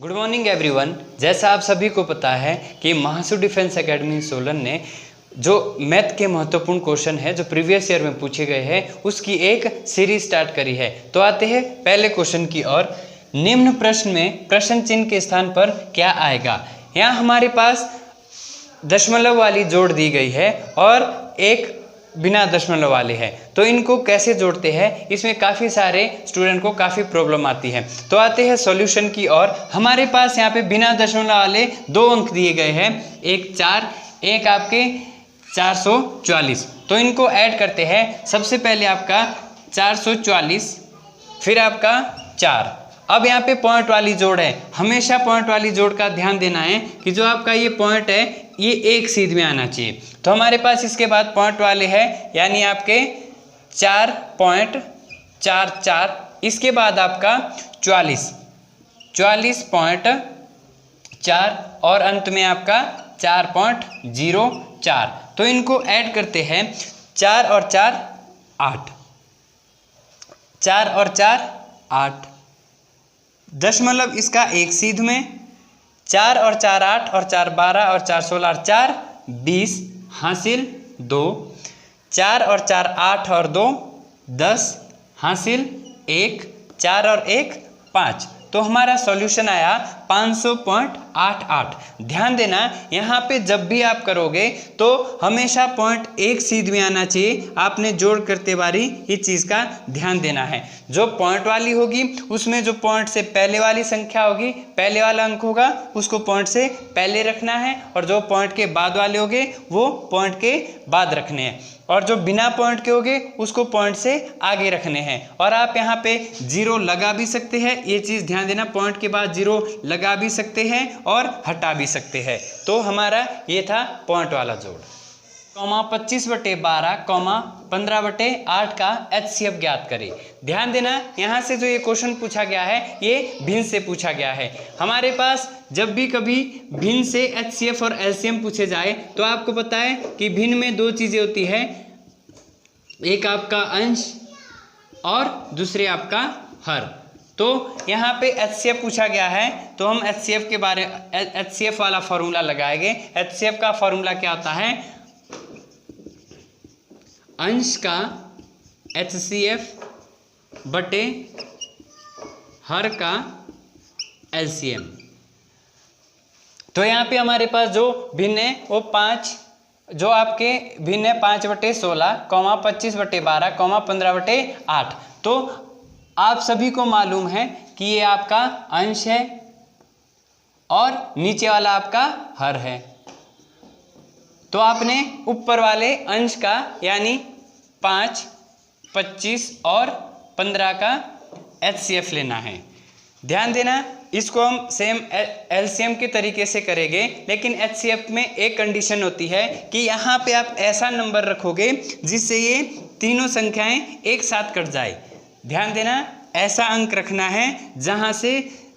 Good morning everyone. जैसा आप सभी को पता है कि महासू डिफेंस एकेडमी सोलन ने जो मैथ के महत्वपूर्ण क्वेश्चन है जो प्रीवियस ईयर में पूछे गए हैं उसकी एक सीरीज स्टार्ट करी है। तो आते हैं पहले क्वेश्चन की ओर। निम्न प्रश्न में प्रश्न चिन्ह के स्थान पर क्या आएगा। यहाँ हमारे पास दशमलव वाली जोड़ दी गई है और एक बिना दशमलव वाले है, तो इनको कैसे जोड़ते हैं इसमें काफ़ी सारे स्टूडेंट को काफ़ी प्रॉब्लम आती है। तो आते हैं सॉल्यूशन की ओर। हमारे पास यहाँ पे बिना दशमलव वाले दो अंक दिए गए हैं, एक 4 एक आपके 444। तो इनको ऐड करते हैं। सबसे पहले आपका 444 फिर आपका 4। अब यहाँ पे पॉइंट वाली जोड़ है, हमेशा पॉइंट वाली जोड़ का ध्यान देना है कि जो आपका ये पॉइंट है ये एक सीध में आना चाहिए। तो हमारे पास इसके बाद पॉइंट वाले हैं यानी आपके 4.44। इसके बाद आपका 44.4 और अंत में आपका 4.04। तो इनको ऐड करते हैं। 4 और 4 8, 4 और 4 8, दशमलव इसका एक सीध में। 4 और 4 8 और 4 12 और 4 16 और 4 20 हासिल 2। 4 और 4 8 और 2 10 हासिल 1। 4 और 1 5। तो हमारा सॉल्यूशन आया 500.88। ध्यान देना यहाँ पे जब भी आप करोगे तो हमेशा पॉइंट एक सीध में आना चाहिए। आपने जोड़ करते बारी इस चीज़ का ध्यान देना है। जो पॉइंट वाली होगी उसमें जो पॉइंट से पहले वाली संख्या होगी, पहले वाला अंक होगा उसको पॉइंट से पहले रखना है, और जो पॉइंट के बाद वाले होंगे वो पॉइंट के बाद रखने हैं, और जो बिना पॉइंट के होंगे उसको पॉइंट से आगे रखने हैं। और आप यहाँ पे जीरो लगा भी सकते हैं, ये चीज़ ध्यान देना। पॉइंट के बाद जीरो लगा भी सकते हैं और हटा भी सकते हैं। तो हमारा ये था पॉइंट वाला जोड़। 25/12, 15/8 का HCF ज्ञात करें। ध्यान देना यहाँ से जो ये क्वेश्चन पूछा गया है ये भिन्न से पूछा गया है। हमारे पास जब भी कभी भिन्न से HCF और LCM पूछे जाए तो आपको पता है कि भिन्न में दो चीज़ें होती है, एक आपका अंश और दूसरे आपका हर। तो यहाँ पे HCF पूछा गया है तो हम HCF वाला फॉर्मूला लगाएंगे। HCF का फॉर्मूला क्या होता है, अंश का HCF बटे हर का LCM। तो यहाँ पे हमारे पास जो भिन्न है वो 5, जो आपके भिन्न है 5/16, 25/12, 15/8। तो आप सभी को मालूम है कि ये आपका अंश है और नीचे वाला आपका हर है। तो आपने ऊपर वाले अंश का यानी 5, 25 और 15 का HCF लेना है। ध्यान देना इसको हम सेम LCM के तरीके से करेंगे, लेकिन HCF में एक कंडीशन होती है कि यहाँ पे आप ऐसा नंबर रखोगे जिससे ये तीनों संख्याएं एक साथ कट जाए। ध्यान देना ऐसा अंक रखना है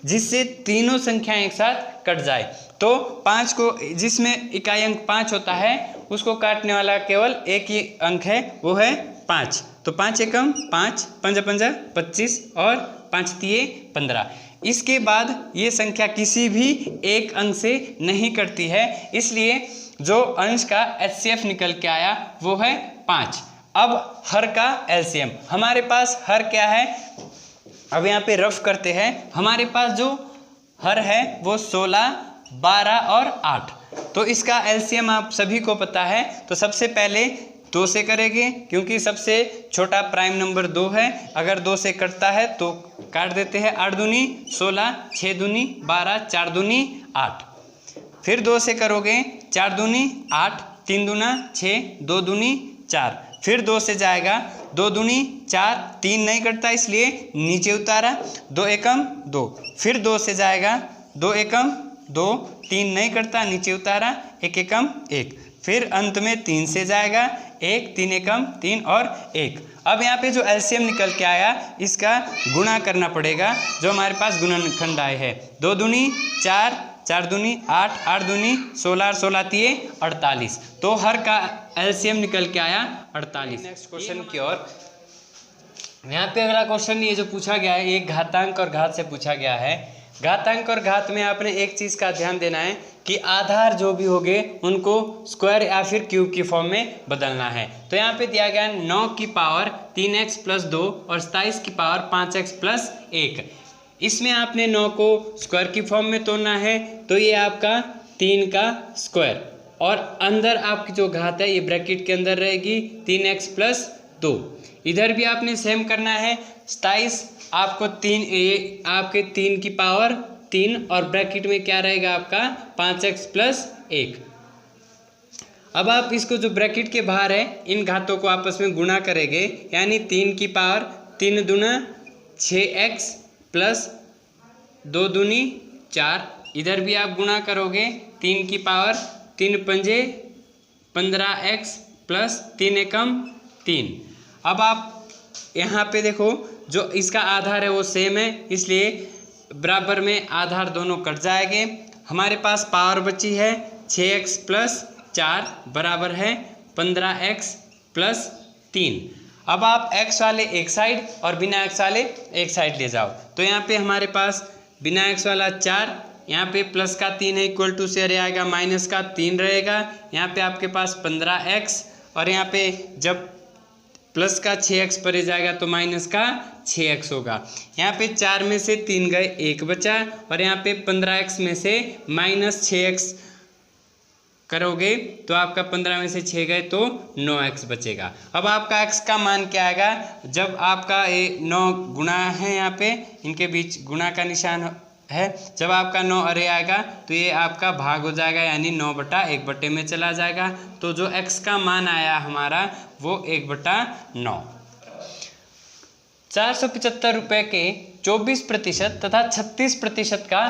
जिससे तीनों संख्याएं एक साथ कट जाए। तो 5 को, जिसमें इकाई अंक 5 होता है उसको काटने वाला केवल एक ही अंक है, वो है 5। तो 5 एकम 5, 5 पंजा 25 और 5 तिये 15। इसके बाद ये संख्या किसी भी एक अंक से नहीं कटती है, इसलिए जो अंश का HCF निकल के आया वो है 5। अब हर का LCM, हमारे पास हर क्या है, अब यहाँ पे रफ करते हैं। हमारे पास जो हर है वो 16, 12 और 8। तो इसका LCM आप सभी को पता है। तो सबसे पहले 2 से करेंगे क्योंकि सबसे छोटा प्राइम नंबर 2 है। अगर 2 से कटता है तो काट देते हैं। 8 दूनी 16, 6 दूनी 12, 4 दूनी 8। फिर 2 से करोगे 4 दूनी 8, 3 दूना 6, 2 दूनी 4। फिर 2 से जाएगा 2 दूनी 4, 3 नहीं कटता इसलिए नीचे उतारा, 2 एकम 2। फिर 2 से जाएगा 2 एकम 2, 3 नहीं कटता नीचे उतारा, 1 एकम 1। फिर अंत में 3 से जाएगा 1, 3 एकम 3 और 1। अब यहाँ पे जो LCM निकल के आया इसका गुणा करना पड़ेगा, जो हमारे पास गुणनखंड आए हैं। 2 दूनी 4, 4 दूनी 8, 8 दूनी 16, 16 तिये 48। तो हर का LCM निकल के आया 48। नेक्स्ट क्वेश्चन की ओर। यहाँ पे अगला क्वेश्चन ये जो पूछा गया है एक घातांक और घात से पूछा गया है। घातांक और घात में आपने एक चीज़ का ध्यान देना है कि आधार जो भी होंगे उनको स्क्वायर या फिर क्यूब की फॉर्म में बदलना है। तो यहाँ पे दिया गया 9 की पावर 3x प्लस 2 और 27 की पावर 5x प्लस 1। इसमें आपने 9 को स्क्वायर की फॉर्म में तोड़ना है, तो ये आपका 3 का स्क्वायर, और अंदर आपकी जो घात है ये ब्रैकेट के अंदर रहेगी 3x प्लस 2। इधर भी आपने सेम करना है। 27 आपको 3 आपके 3 की पावर 3 और ब्रैकेट में क्या रहेगा आपका 5x प्लस 1। अब आप इसको जो ब्रैकेट के बाहर है इन घातों को आपस में गुणा करेंगे, यानी 3 की पावर 3 दूना 6x प्लस 2 दूनी 4। इधर भी आप गुणा करोगे 3 की पावर 3 पंजे 15x प्लस 3 एकम 3। अब आप यहाँ पे देखो जो इसका आधार है वो सेम है, इसलिए बराबर में आधार दोनों कट जाएंगे। हमारे पास पावर बची है 6x प्लस 4 बराबर है 15x प्लस 3। अब आप x वाले एक साइड और बिना x वाले एक साइड ले जाओ। तो यहाँ पे हमारे पास बिना x वाला 4, यहाँ पे प्लस का 3 है, इक्वल टू से आएगा माइनस का 3 रहेगा। यहाँ पे आपके पास 15x, और यहाँ पे जब प्लस का 6x परे जाएगा तो माइनस का 6x होगा। यहाँ पे 4 में से 3 गए 1 बचा, और यहाँ पे 15x में से माइनस 6x करोगे तो आपका 15 में से 6 गए तो 9x बचेगा। अब आपका x का मान क्या आएगा, जब आपका ये 9 गुणा है, यहाँ पे इनके बीच गुणा का निशान है, जब आपका 9 अरे आएगा तो ये आपका भाग हो जाएगा, यानी 9/1 में चला जाएगा। तो जो x का मान आया हमारा वो 1/9। 475 रुपये के 24% तथा 36% का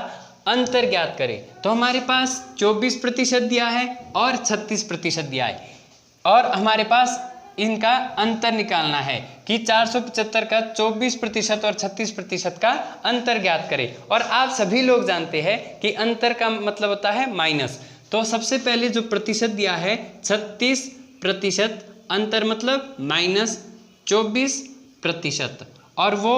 अंतर ज्ञात करें। तो हमारे पास 24% दिया है और 36% दिया है, और हमारे पास इनका अंतर निकालना है कि 475 का 24% और 36% का अंतर ज्ञात करें। और आप सभी लोग जानते हैं कि अंतर का मतलब होता है माइनस। तो सबसे पहले जो प्रतिशत दिया है 36%, अंतर मतलब माइनस 24%, और वो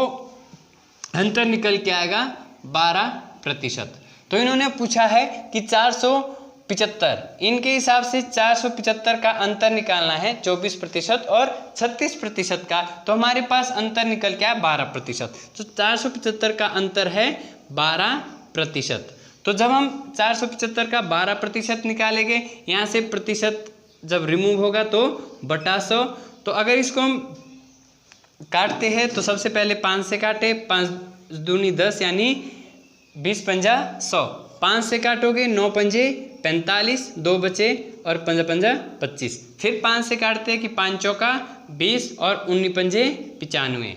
अंतर निकल के आएगा 12%। तो इन्होंने पूछा है कि 475, इनके हिसाब से 475 का अंतर निकालना है 24% और 36% का। तो हमारे पास अंतर निकल के आया 12%। तो 475 का अंतर है 12%। तो जब हम 475 का 12% निकालेंगे, यहाँ से प्रतिशत जब रिमूव होगा तो बटा 100। तो अगर इसको हम काटते हैं तो सबसे पहले 5 से काटे, 5 दूनी 10 यानी 20 पंजा 100। 5 से काटोगे 9 पंजे 45, 2 बचे और 5 पंजा 25। फिर 5 से काटते हैं कि 5 चौका 20 और 19 पंजे 95।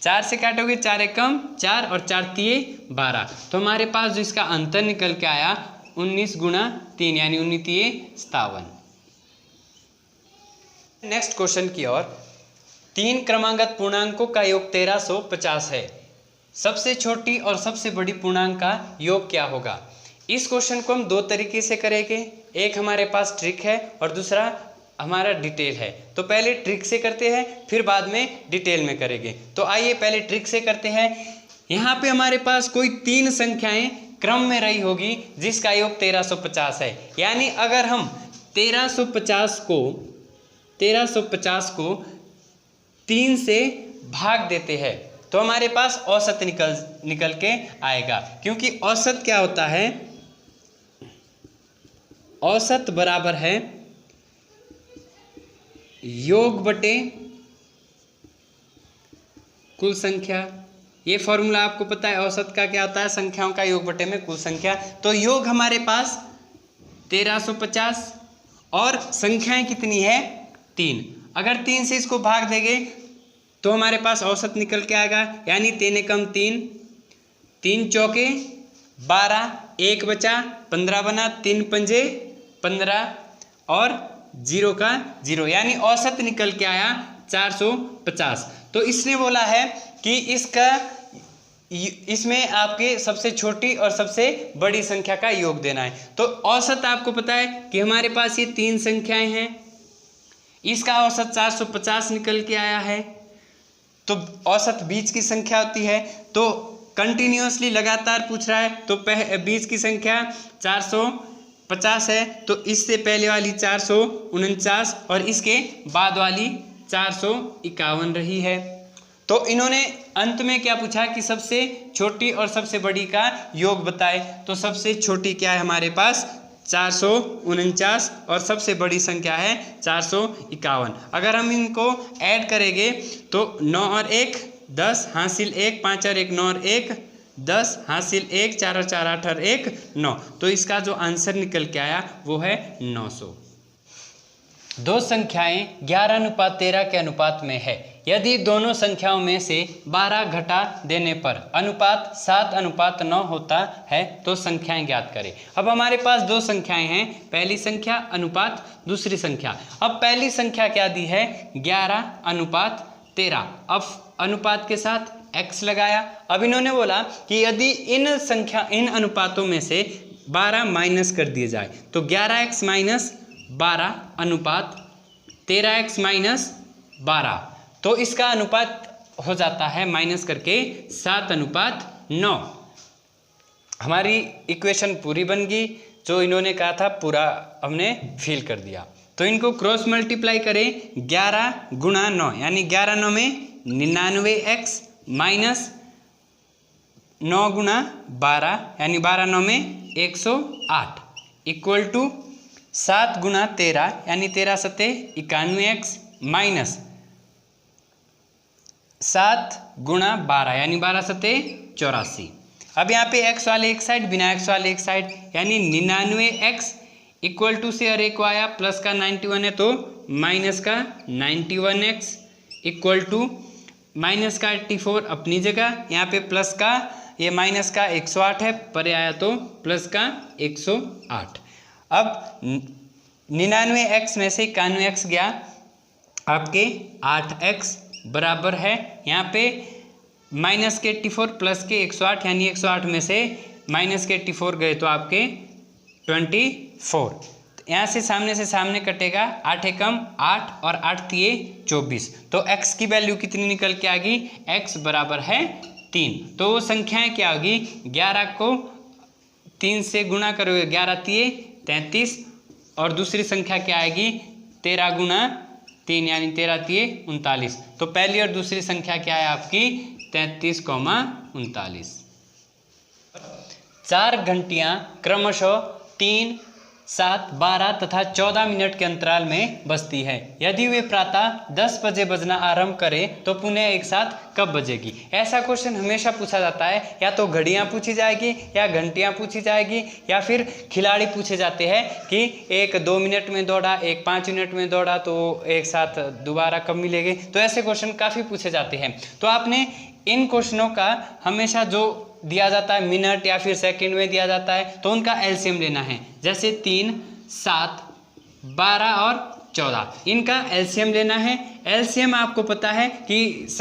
4 से काटोगे 4 एकम 4 और 4 तिये 12। तो हमारे पास जो इसका अंतर निकल के आया 19 गुणा 3 यानी 19 तिये 57। नेक्स्ट क्वेश्चन की ओर। 3 क्रमांगत पूर्णांकों का योग 1350 है। सबसे छोटी और सबसे बड़ी पूर्णांक का योग क्या होगा? इस क्वेश्चन को हम 2 तरीके से करेंगे। एक हमारे पास ट्रिक है और दूसरा हमारा डिटेल है। तो पहले ट्रिक से करते हैं, फिर बाद में डिटेल में करेंगे। तो आइए पहले ट्रिक से करते हैं। यहाँ पे हमारे पास कोई 3 संख्याएं क्रम में रही होगी जिसका योग 1350 है। यानी अगर हम 1350 को 3 से भाग देते हैं तो हमारे पास औसत निकल के आएगा। क्योंकि औसत क्या होता है? औसत बराबर है योग बटे कुल संख्या। ये फॉर्मूला आपको पता है, औसत का क्या होता है? संख्याओं का योग बटे में कुल संख्या। तो योग हमारे पास 1350 और संख्याएं कितनी है? 3। अगर 3 से इसको भाग देंगे तो हमारे पास औसत निकल के आएगा, यानी 3 एकम 3, 3 चौके 12, 1 बचा 15 बना, 3 पंजे 15 और 0 का 0, यानी औसत निकल के आया 450। तो इसने बोला है कि इसमें आपके सबसे छोटी और सबसे बड़ी संख्या का योग देना है। तो औसत आपको पता है कि हमारे पास ये 3 संख्याएं हैं, इसका औसत 450 निकल के आया है। तो औसत बीच की संख्या होती है। तो कंटिन्यूअसली लगातार पूछ रहा है, तो बीच की संख्या 450 है, तो इससे पहले वाली 449 और इसके बाद वाली 451 रही है। तो इन्होंने अंत में क्या पूछा कि सबसे छोटी और सबसे बड़ी का योग बताए। तो सबसे छोटी क्या है हमारे पास 449 और सबसे बड़ी संख्या है 451। अगर हम इनको ऐड करेंगे तो 9 और 1 10 हासिल 1, 5 और 1 9 और 1 10 हासिल 1, 4 और 4 8 और 1 9। तो इसका जो आंसर निकल के आया वो है 900। दो संख्याएं 11:13 के अनुपात में है। यदि दोनों संख्याओं में से 12 घटा देने पर अनुपात 7:9 होता है तो संख्याएं ज्ञात करें। अब हमारे पास दो संख्याएं हैं, पहली संख्या अनुपात दूसरी संख्या। अब पहली संख्या क्या दी है 11:13। अब अनुपात के साथ x लगाया। अब इन्होंने बोला कि यदि इन अनुपातों में से 12 माइनस कर दिए जाए तो 11x माइनस 12 अनुपात 13x माइनस 12, तो इसका अनुपात हो जाता है माइनस करके 7:9। हमारी इक्वेशन पूरी बन गई, जो इन्होंने कहा था पूरा हमने फिल कर दिया। तो इनको क्रॉस मल्टीप्लाई करें 11 गुणा 9 यानी 11 9 में 99x माइनस 9 गुणा 12 यानी 12 9 में 108 इक्वल टू 7 गुणा 13 यानी 13 सते 91x माइनस 7 गुणा 12 यानी 12 सते 84। अब यहाँ पे x वाले एक साइड बिना x वाले एक साइड यानी 99x इक्वल टू से अरे को आया प्लस का 91 है तो माइनस का 91x इक्वल टू माइनस का 84 अपनी जगह, यहाँ पे प्लस का ये माइनस का 108 है, परे आया तो प्लस का 108। अब 99x में से 91x गया, आपके 8x बराबर है यहाँ पे माइनस के 84 प्लस के 108 यानी 108 में से माइनस के 84 गए तो आपके 24। यहाँ से सामने कटेगा 8 एकम 8 और 8 तिये 24, तो x की वैल्यू कितनी निकल के आ गई x बराबर है 3। तो वो संख्याएं क्या होगी 11 को 3 से गुणा करोगे 11 तिये 33 और दूसरी संख्या क्या आएगी 13 गुणा 3 यानी 13 तिये 39। तो पहली और दूसरी संख्या क्या है आपकी 33,39। 4 घंटियाँ क्रमशः 3, 7, 12 तथा 14 मिनट के अंतराल में बजती है। यदि वे प्रातः 10 बजे बजना आरंभ करें तो पुनः एक साथ कब बजेगी। ऐसा क्वेश्चन हमेशा पूछा जाता है, या तो घड़ियाँ पूछी जाएगी या घंटियाँ पूछी जाएगी या फिर खिलाड़ी पूछे जाते हैं कि एक 2 मिनट में दौड़ा, एक 5 मिनट में दौड़ा, तो एक साथ दोबारा कब मिलेंगे। तो ऐसे क्वेश्चन काफ़ी पूछे जाते हैं। तो आपने इन क्वेश्चनों का हमेशा जो दिया जाता है मिनट या फिर सेकंड में दिया जाता है तो उनका एलसीएम लेना है। जैसे 3, 7, 12 और 14 इनका एलसीएम लेना है। एलसीएम आपको पता है कि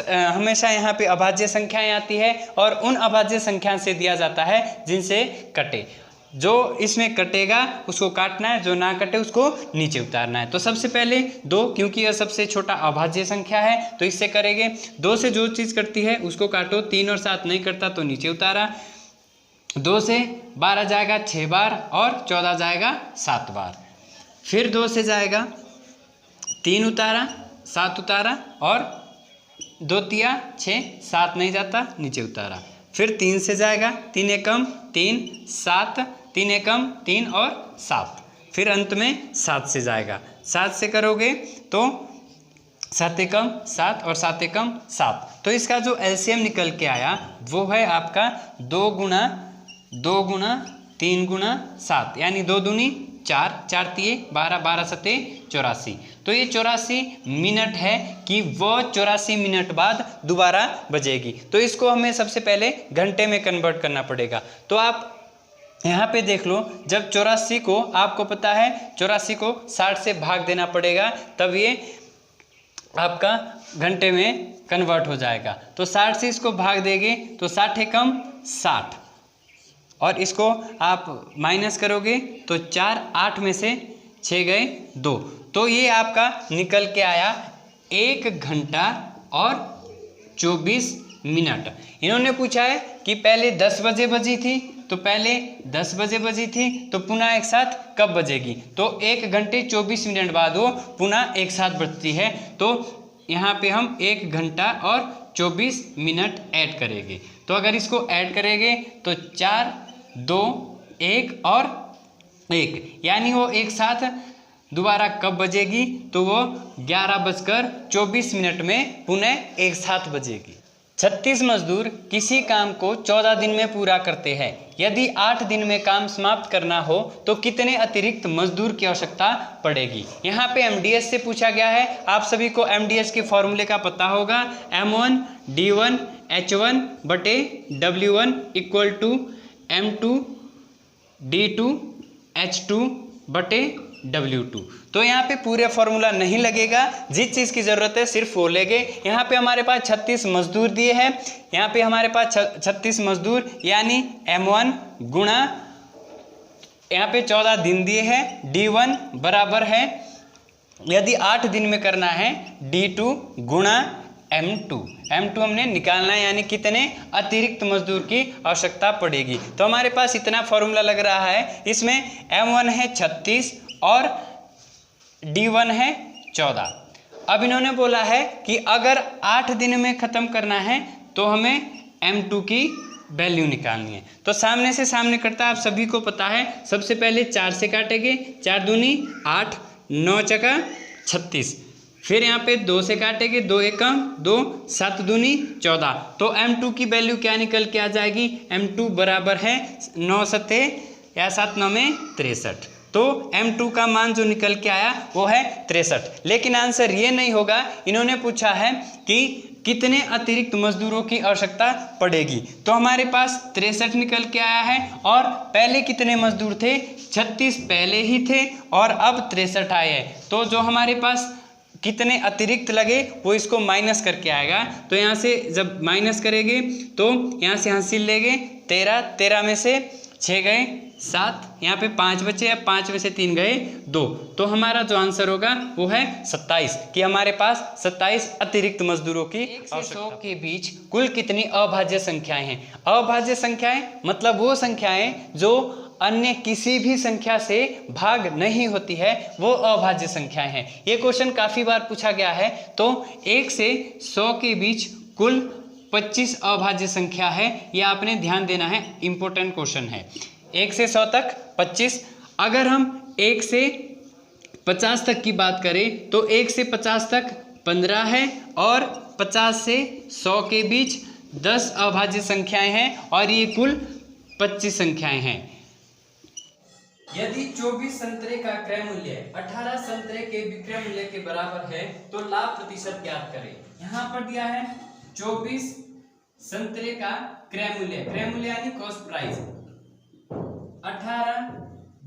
हमेशा यहाँ पे अभाज्य संख्याएं आती है और उन अभाज्य संख्या से दिया जाता है जिनसे कटे। जो इसमें कटेगा उसको काटना है, जो ना कटे उसको नीचे उतारना है। तो सबसे पहले 2, क्योंकि यह सबसे छोटा अभाज्य संख्या है तो इससे करेंगे। 2 से जो चीज़ करती है उसको काटो, 3 और 7 नहीं करता तो नीचे उतारा। 2 से 12 जाएगा 6 बार और 14 जाएगा 7 बार। फिर 2 से जाएगा 3 उतारा, 7 उतारा और 2 तिया 6, 7 नहीं जाता नीचे उतारा। फिर 3 से जाएगा 3 एकम 3, 7, 3 एकम 3 और 7। फिर अंत में 7 से जाएगा, 7 से करोगे तो 7 एकम 7 और 7 एकम 7। तो इसका जो एलसीएम निकल के आया वो है आपका 2 गुणा 3 गुणा 7 यानी 2 दूनी 4, 4 तिये 12, 12 सते 84। तो ये 84 मिनट है कि वो 84 मिनट बाद दोबारा बजेगी। तो इसको हमें सबसे पहले घंटे में कन्वर्ट करना पड़ेगा। तो आप यहाँ पे देख लो, जब 84 को आपको पता है 84 को 60 से भाग देना पड़ेगा तब ये आपका घंटे में कन्वर्ट हो जाएगा। तो 60 से इसको भाग देंगे तो 60 एकम 60 और इसको आप माइनस करोगे तो 4, 8 में से 6 गए 2। तो ये आपका निकल के आया 1 घंटा और 24 मिनट। इन्होंने पूछा है कि पहले 10 बजे बजी थी, तो पहले 10 बजे बजी थी तो पुनः एक साथ कब बजेगी, तो 1 घंटे 24 मिनट बाद वो पुनः एक साथ बजती है। तो यहाँ पे हम 1 घंटा और 24 मिनट ऐड करेंगे। तो अगर इसको ऐड करेंगे तो 4, 2, 1 और 1, यानी वो एक साथ दोबारा कब बजेगी, तो वो 11:24 में पुनः एक साथ बजेगी। 36 मजदूर किसी काम को 14 दिन में पूरा करते हैं। यदि 8 दिन में काम समाप्त करना हो तो कितने अतिरिक्त मजदूर की आवश्यकता पड़ेगी। यहाँ पे एमडीएस से पूछा गया है। आप सभी को एमडीएस के फॉर्मूले का पता होगा, M1 D1 H1 बटे W1 equal to M2 D2 H2 बटे W2। तो यहाँ पे पूरे फॉर्मूला नहीं लगेगा, जिस चीज़ की ज़रूरत है सिर्फ वो लेंगे। यहाँ पे हमारे पास 36 मजदूर दिए हैं, यहाँ पे हमारे पास 36 मजदूर यानी M1 गुणा यहाँ पे 14 दिन दिए हैं, D1 बराबर है, यदि 8 दिन में करना है D2 गुणा M2 हमने निकालना है, यानी कितने अतिरिक्त मजदूर की आवश्यकता पड़ेगी। तो हमारे पास इतना फॉर्मूला लग रहा है। इसमें M1 है 36 और D1 है 14। अब इन्होंने बोला है कि अगर 8 दिन में ख़त्म करना है तो हमें M2 की वैल्यू निकालनी है। तो सामने से सामने कटता आप सभी को पता है। सबसे पहले 4 से काटेंगे, 4 दूनी 8, 9 चका 36, फिर यहाँ पे 2 से काटेंगे, 2 एकम 2, 7 दूनी 14। तो M2 की वैल्यू क्या निकल के आ जाएगी, M2 बराबर है 9 सत्ते या 7 9 में 63। तो M2 का मान जो निकल के आया वो है 63। लेकिन आंसर ये नहीं होगा, इन्होंने पूछा है कि कितने अतिरिक्त मजदूरों की आवश्यकता पड़ेगी। तो हमारे पास 63 निकल के आया है, और पहले कितने मजदूर थे, 36 पहले ही थे और अब 63 आए हैं। तो जो हमारे पास कितने अतिरिक्त लगे वो इसको माइनस करके आएगा। तो यहाँ से जब माइनस करेंगे तो यहाँ से हासिल लेंगे 13, 13 में से 6 गए 7, यहाँ पे 5 बचे, 5 में से 3 गए 2। तो हमारा जो आंसर होगा वो है 27, कि हमारे पास 27 अतिरिक्त मजदूरों की 1 से 100 के बीच कुल कितनी अभाज्य संख्याएं हैं। अभाज्य संख्याएं मतलब वो संख्याएं जो अन्य किसी भी संख्या से भाग नहीं होती है, वो अभाज्य संख्याएं हैं। ये क्वेश्चन काफ़ी बार पूछा गया है। तो 1 से 100 के बीच कुल 25 अभाज्य संख्या है, ये आपने ध्यान देना है, इंपॉर्टेंट क्वेश्चन है। 1 से 100 तक 25। अगर हम 1 से 50 तक की बात करें तो 1 से 50 तक 15 है, और 50 से 100 के बीच 10 अभाज्य संख्याएं हैं, और ये कुल 25 संख्याएं हैं। यदि 24 संतरे का क्रय मूल्य 18 संतरे के विक्रय मूल्य के बराबर है तो लाभ प्रतिशत ज्ञात करें। यहाँ पर दिया है 24 संतरे का क्रय मूल्य यानी कॉस्ट प्राइस, 18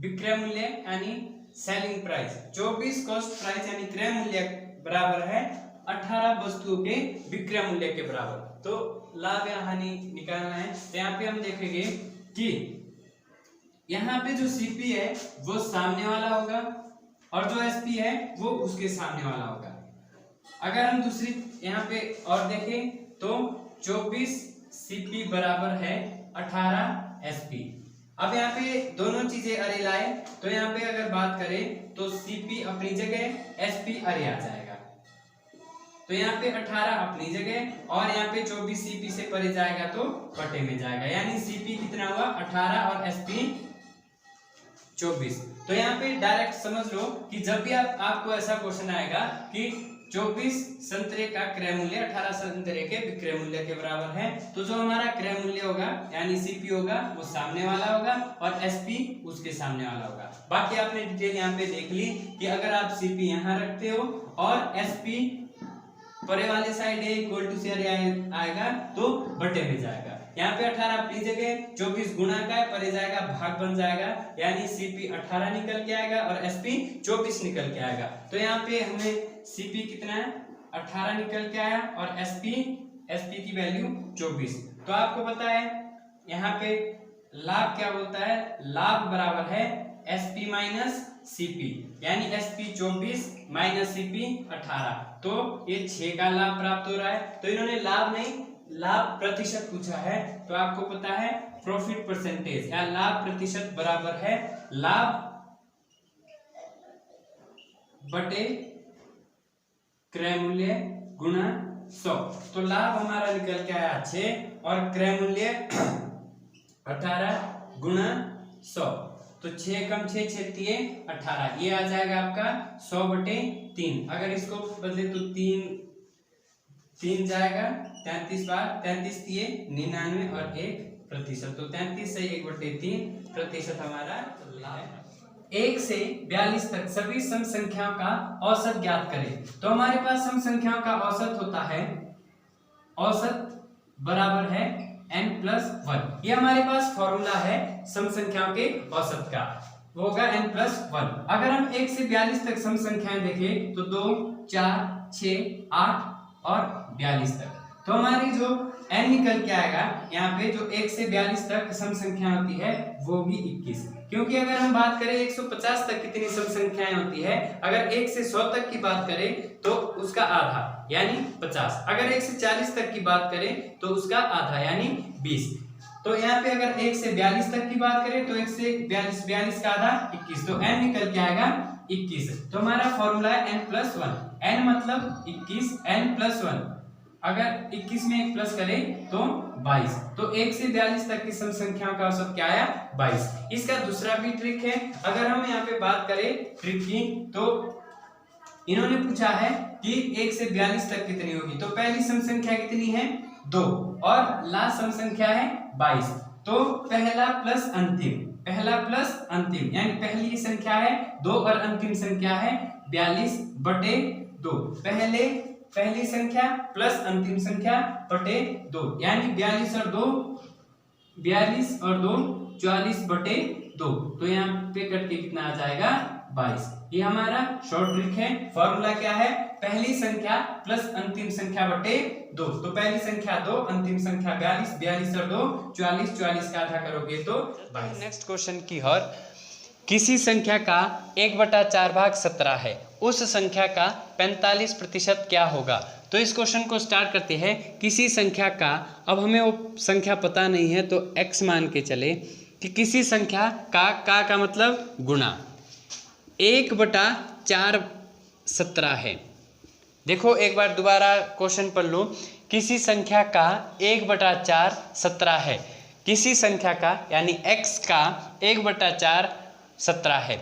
विक्रय मूल्य यानी सेलिंग प्राइस, 24 कॉस्ट प्राइस यानी क्रय मूल्य बराबर है 18 वस्तुओं के विक्रय मूल्य के बराबर। तो लाभ या हानि निकालना है। तो यहाँ पे हम देखेंगे कि यहाँ पे जो सीपी है वो सामने वाला होगा, और जो एसपी है वो उसके सामने वाला होगा। अगर हम दूसरी यहाँ पे और देखें तो 24 सीपी बराबर है 18 एसपी। अब यहाँ पे दोनों चीजें अरे लाए, तो यहाँ पे अगर बात करें तो सीपी अपनी जगह, एसपी अरे आ जाएगा। तो यहाँ पे 18 अपनी जगह और यहाँ पे 24 सीपी से परे जाएगा तो बटे में जाएगा, यानी सीपी कितना हुआ 18 और एसपी 24। तो यहाँ पे डायरेक्ट समझ लो कि जब भी आपको ऐसा क्वेश्चन आएगा कि 24 संतरे का क्रय मूल्य 18 संतरे के विक्रय मूल्य के बराबर है, तो जो हमारा क्रय मूल्य होगा यानी सीपी होगा वो सामने वाला होगा और एसपी उसके सामने वाला होगा। बाकी आपने डिटेल यहाँ पे देख ली कि अगर आप सीपी यहाँ रखते हो और एसपी परे वाले साइड है इक्वल टू से आएगा तो बटे में जाएगा। यहाँ पे 18 अपनी जगह, 24 गुणा का है, परे जाएगा भाग बन जाएगा, यानी सीपी 18 निकल के आएगा और एसपी 24 निकल के आएगा। तो यहाँ पे हमें सीपी कितना है 18 निकल के आया और एसपी की वैल्यू 24। तो आपको पता है यहाँ पे लाभ क्या बोलता है, लाभ बराबर है एसपी माइनस सीपी, यानी एसपी 24 माइनस सीपी 18। तो ये 6 का लाभ प्राप्त हो रहा है। तो इन्होंने लाभ नहीं लाभ प्रतिशत पूछा है तो आपको पता है प्रॉफिट परसेंटेज या लाभ प्रतिशत बराबर है लाभ बटे क्रय मूल्य गुणा 100। तो लाभ हमारा निकल के आया 6 और क्रय मूल्य 18 गुणा 100। तो 6 कम 6 6 3 18, ये आ जाएगा आपका 100 बटे 3। अगर इसको बदले तो 3 जाएगा 33 बार, 33 99 और 1%। तो 33 से 1/3% हमारा लाभ है। 1 से 42 तक सभी सम संख्याओं का औसत ज्ञात करें। तो हमारे पास सम संख्याओं का औसत होता है, औसत बराबर है n+1। ये हमारे पास फॉर्मूला है सम संख्याओं के औसत का, वो होगा n+1। अगर हम 1 से 42 तक सम संख्याएं देखें तो 2 4 6 8 और 42 तक, तो हमारी जो n निकल के आएगा यहाँ पे जो 1 से 42 तक सम संख्या होती है वो भी 21। क्योंकि अगर हम बात करें 150 तक कितनी सम संख्याएं होती है, अगर 1 से 100 तक की बात करें तो उसका आधा यानी 50। अगर 1 से 40 तक की बात करें तो उसका आधा यानी 20। तो यहाँ पे अगर 1 से 42 तक की बात करें तो 1 से 42 का आधा 21, तो n निकल के आएगा 21। तो हमारा फॉर्मूला है n+1। n मतलब 21, n+1। अगर 21 में 1 प्लस करें तो 22। तो 1 से 42 तक की सम संख्याओं का औसत क्या आया 22। इसका दूसरा भी ट्रिक है। अगर हम यहाँ पे बात करें ट्रिक की तो इन्होंने पूछा है कि 1 से 42 तक कितनी होगी। तो पहली सम संख्या कितनी है 2 और लास्ट सम संख्या है 22। तो पहला प्लस अंतिम यानी पहली संख्या है 2 और अंतिम संख्या है 42/2। पहली संख्या प्लस अंतिम संख्या बटे 2 यानी 42 और 2 44/2। तो यहाँ पे कट के कितना आ जाएगा 22। ये हमारा शॉर्ट ट्रिक है। फॉर्मूला क्या है, पहली संख्या प्लस अंतिम संख्या बटे 2। तो पहली संख्या 2, अंतिम संख्या 42 और 2 44 का आधा करोगे तो 22। नेक्स्ट क्वेश्चन की और किसी संख्या का 1/4 भाग 17 है, उस संख्या का 45% क्या होगा। तो इस क्वेश्चन को स्टार्ट करते हैं। किसी संख्या का, अब हमें वो संख्या पता नहीं है तो x मान के चले कि किसी संख्या का मतलब गुणा 1/4 17 है। देखो एक बार दोबारा क्वेश्चन पढ़ लो। किसी संख्या का 1/4 17 है, किसी संख्या का यानी x का 1/4 17 है,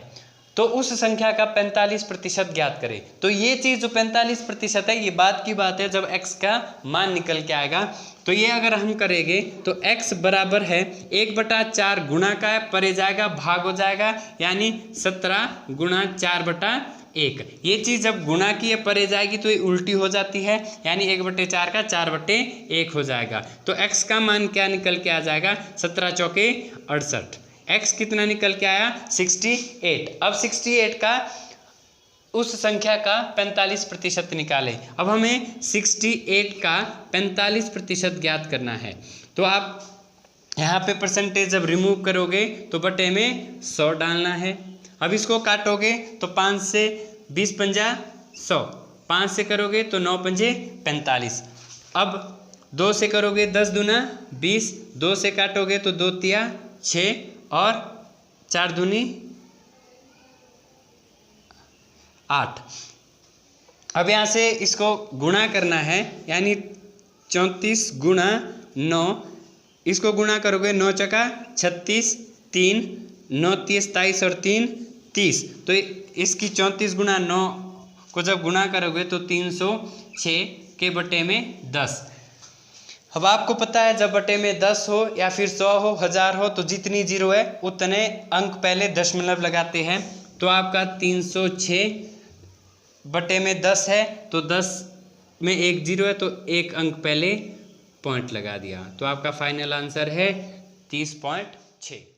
तो उस संख्या का 45% ज्ञात करें। तो ये चीज़ जो 45% है ये बात की बात है जब x का मान निकल के आएगा। तो ये अगर हम करेंगे तो x बराबर है 1/4 गुणा का है, परे जाएगा भाग हो जाएगा यानी 17 गुणा 4/1। ये चीज़ जब गुणा की है परे जाएगी तो ये उल्टी हो जाती है यानी 1/4 का 4/1 हो जाएगा। तो x का मान क्या निकल के आ जाएगा 17 चौके 68। x कितना निकल के आया 68। अब 68 का उस संख्या का 45% निकालें। अब हमें 68 का 45% ज्ञात करना है। तो आप यहाँ पे परसेंटेज जब रिमूव करोगे तो बटे में 100 डालना है। अब इसको काटोगे तो 5 से 20 पंजा 100, 5 से करोगे तो 9 पंजे 45। अब 2 से करोगे 10 दूना 20, 2 से काटोगे तो 2 तिया 6 और 4 दूनी 8। अब यहाँ से इसको गुणा करना है यानी 34 गुणा 9। इसको गुणा करोगे 9 चौका 36, 3 9 30 27 और 3 30। तो इसकी 34 गुणा 9 को जब गुणा करोगे तो 306 के बटे में 10। अब आपको पता है जब बटे में 10 हो या फिर 100 हो 1000 हो तो जितनी जीरो है उतने अंक पहले दशमलव लगाते हैं। तो आपका 306 बटे में 10 है तो 10 में 1 जीरो है तो 1 अंक पहले पॉइंट लगा दिया। तो आपका फाइनल आंसर है 30.6।